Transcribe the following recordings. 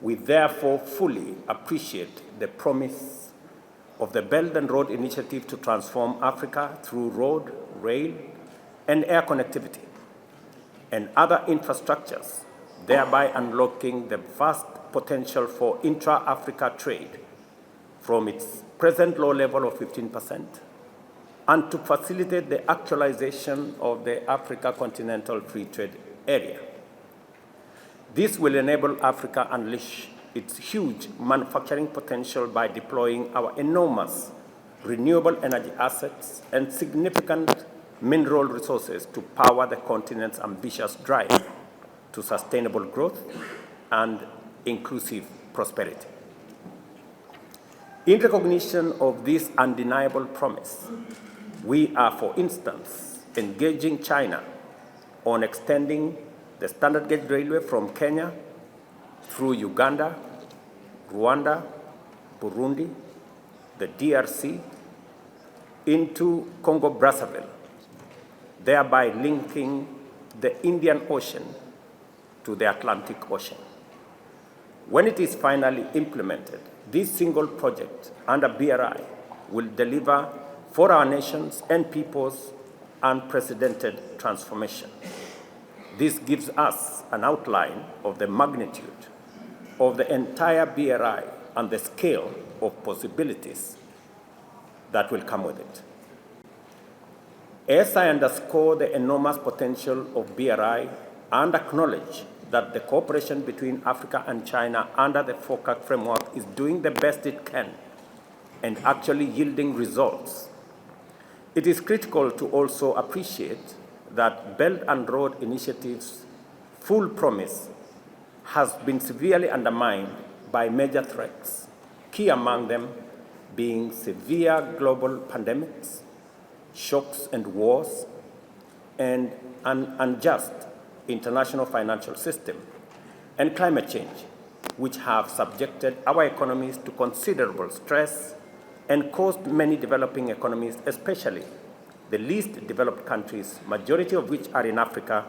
We therefore fully appreciate the promise of the Belt and Road Initiative to transform Africa through road, rail, and air connectivity and other infrastructures, thereby unlocking the vast potential for intra-Africa trade from its present low level of 15% and to facilitate the actualization of the Africa Continental Free Trade Area. This will enable Africa to unleash its huge manufacturing potential by deploying our enormous renewable energy assets and significant mineral resources to power the continent's ambitious drive to sustainable growth and inclusive prosperity. In recognition of this undeniable promise, we are, for instance, engaging China on extending the standard gauge railway from Kenya through Uganda, Rwanda, Burundi, the DRC, into Congo-Brazzaville, thereby linking the Indian Ocean to the Atlantic Ocean. When it is finally implemented, this single project under BRI will deliver for our nations and peoples unprecedented transformation. This gives us an outline of the magnitude of the entire BRI and the scale of possibilities that will come with it. As I underscore the enormous potential of BRI and acknowledge that the cooperation between Africa and China under the FOCAC framework is doing the best it can and actually yielding results, it is critical to also appreciate that Belt and Road Initiative's full promise has been severely undermined by major threats, key among them being severe global pandemics, shocks and wars, and an unjust international financial system, and climate change, which have subjected our economies to considerable stress and caused many developing economies, especially the least developed countries, majority of which are in Africa,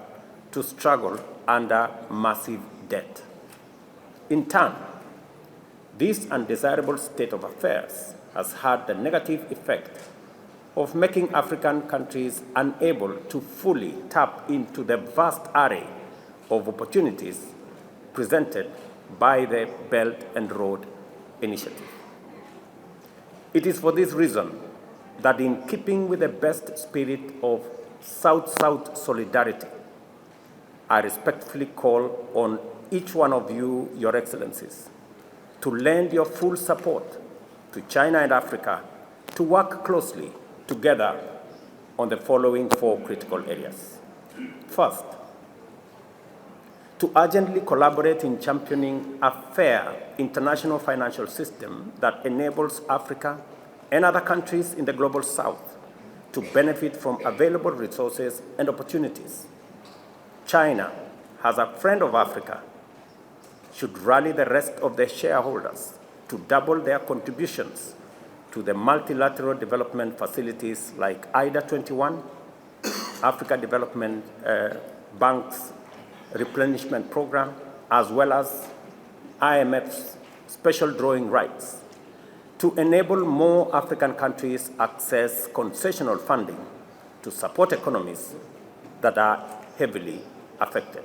to struggle under massive debt. In turn, this undesirable state of affairs has had the negative effect of making African countries unable to fully tap into the vast array of opportunities presented by the Belt and Road Initiative. It is for this reason that, in keeping with the best spirit of South-South solidarity, I respectfully call on each one of you, Your Excellencies, to lend your full support to China and Africa to work closely together on the following 4 critical areas. First, to urgently collaborate in championing a fair international financial system that enables Africa and other countries in the global South to benefit from available resources and opportunities. China, as a friend of Africa, should rally the rest of their shareholders to double their contributions to the multilateral development facilities like IDA 21, Africa Development Bank's replenishment program, as well as IMF's special drawing rights, to enable more African countries access concessional funding to support economies that are heavily affected.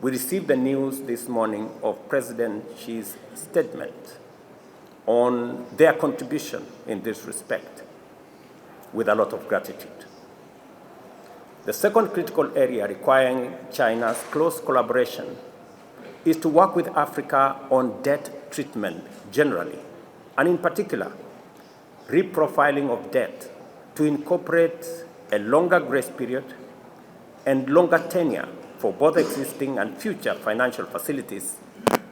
We received the news this morning of President Xi's statement on their contribution in this respect with a lot of gratitude. The second critical area requiring China's close collaboration is to work with Africa on debt treatment generally, and in particular, reprofiling of debt to incorporate a longer grace period and longer tenure for both existing and future financial facilities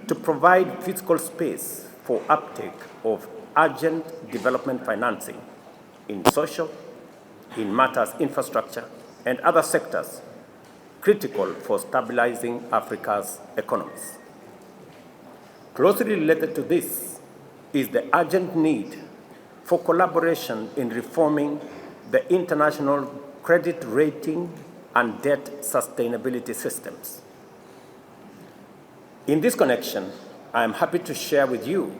to provide fiscal space for uptake of urgent development financing in social, in matters infrastructure, and other sectors critical for stabilizing Africa's economies. Closely related to this is the urgent need for collaboration in reforming the international credit rating and debt sustainability systems. In this connection, I am happy to share with you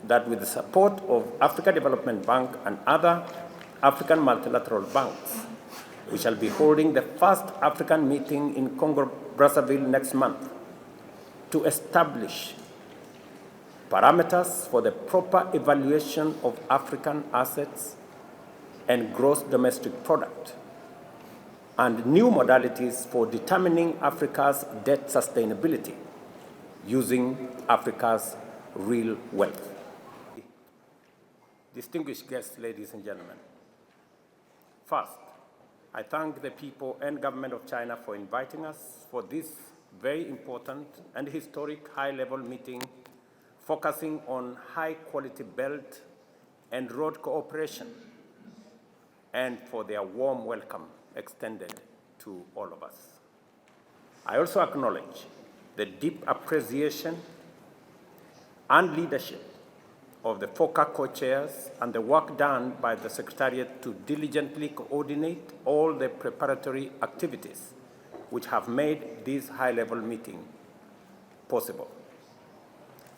that with the support of Africa Development Bank and other African multilateral banks, we shall be holding the first African meeting in Congo-Brazzaville next month to establish parameters for the proper evaluation of African assets and gross domestic product, and new modalities for determining Africa's debt sustainability using Africa's real wealth. Distinguished guests, ladies and gentlemen, first, I thank the people and government of China for inviting us for this very important and historic high-level meeting focusing on high-quality belt and road cooperation, and for their warm welcome extended to all of us. I also acknowledge the deep appreciation and leadership of the FOCA co-chairs and the work done by the Secretariat to diligently coordinate all the preparatory activities which have made this high-level meeting possible.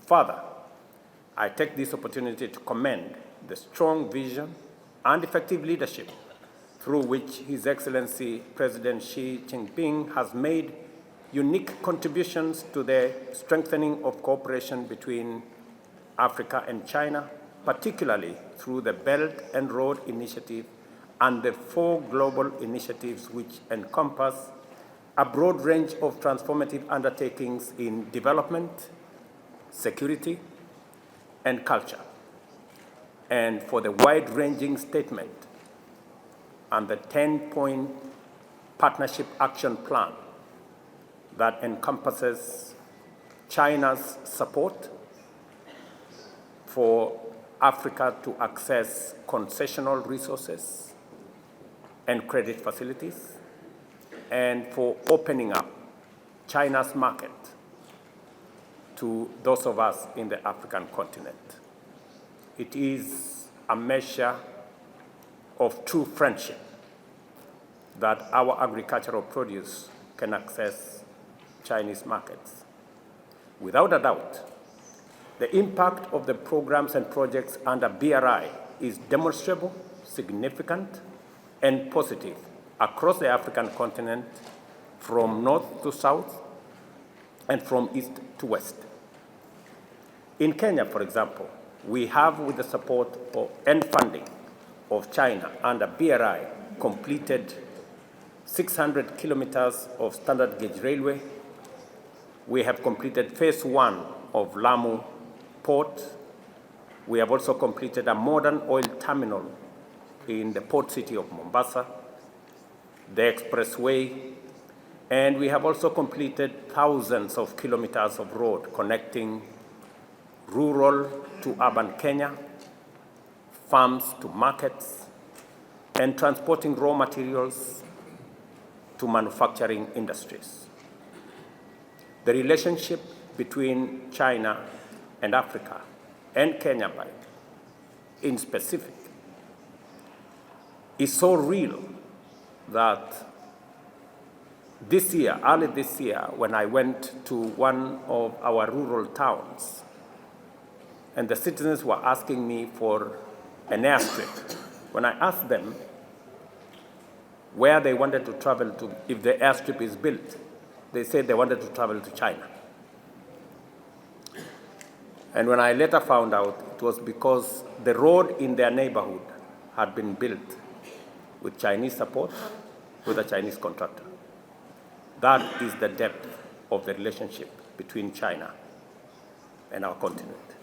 Further, I take this opportunity to commend the strong vision and effective leadership through which His Excellency President Xi Jinping has made unique contributions to the strengthening of cooperation between Africa and China, particularly through the Belt and Road Initiative and the 4 global initiatives which encompass a broad range of transformative undertakings in development, security, and culture, and for the wide-ranging statement and the 10-point partnership action plan that encompasses China's support for Africa to access concessional resources and credit facilities, and for opening up China's market to those of us in the African continent. It is a measure of true friendship that our agricultural produce can access Chinese markets. Without a doubt, the impact of the programs and projects under BRI is demonstrable, significant, and positive across the African continent, from north to south and from east to west. In Kenya, for example, we have, with the support and funding of China under BRI, completed 600 kilometers of standard gauge railway. We have completed phase 1 of Lamu Port. We have also completed a modern oil terminal in the port city of Mombasa, the expressway, and we have also completed thousands of kilometers of road connecting rural to urban Kenya, farms to markets, and transporting raw materials to manufacturing industries. The relationship between China and Africa, and Kenya in specific, is so real that this year, early this year, when I went to one of our rural towns, and the citizens were asking me for an airstrip, when I asked them where they wanted to travel to if the airstrip is built, they said they wanted to travel to China. And when I later found out, it was because the road in their neighborhood had been built with Chinese support, with a Chinese contractor. That is the depth of the relationship between China and our continent.